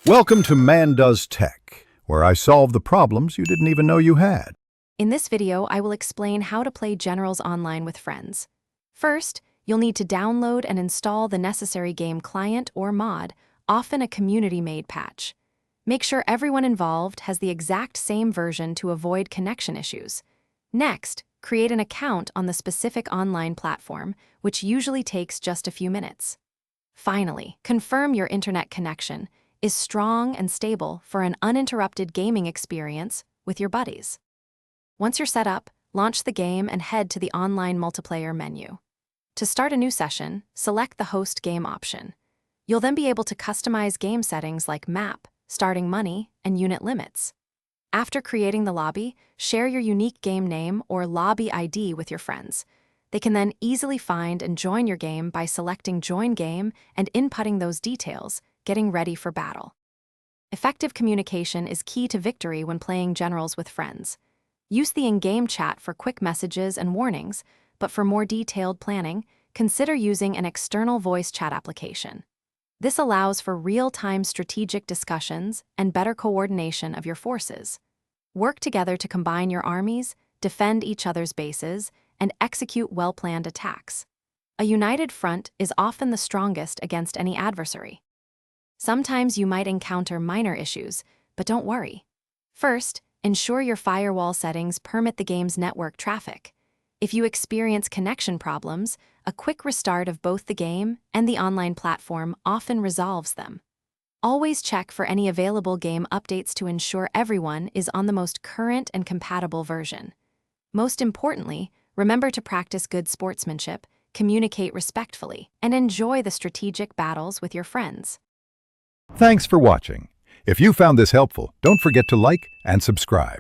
Welcome to Man Does Tech, where I solve the problems you didn't even know you had. In this video, I will explain how to play Generals Online with friends. First, you'll need to download and install the necessary game client or mod, often a community-made patch. Make sure everyone involved has the exact same version to avoid connection issues. Next, create an account on the specific online platform, which usually takes just a few minutes. Finally, confirm your internet connection is strong and stable for an uninterrupted gaming experience with your buddies. Once you're set up, launch the game and head to the online multiplayer menu. To start a new session, select the host game option. You'll then be able to customize game settings like map, starting money, and unit limits. After creating the lobby, share your unique game name or lobby ID with your friends. They can then easily find and join your game by selecting Join Game and inputting those details, getting ready for battle. Effective communication is key to victory when playing Generals with friends. Use the in-game chat for quick messages and warnings, but for more detailed planning, consider using an external voice chat application. This allows for real-time strategic discussions and better coordination of your forces. Work together to combine your armies, defend each other's bases, and execute well-planned attacks. A united front is often the strongest against any adversary. Sometimes you might encounter minor issues, but don't worry. First, ensure your firewall settings permit the game's network traffic. If you experience connection problems, a quick restart of both the game and the online platform often resolves them. Always check for any available game updates to ensure everyone is on the most current and compatible version. Most importantly, remember to practice good sportsmanship, communicate respectfully, and enjoy the strategic battles with your friends. Thanks for watching. If you found this helpful, don't forget to like and subscribe.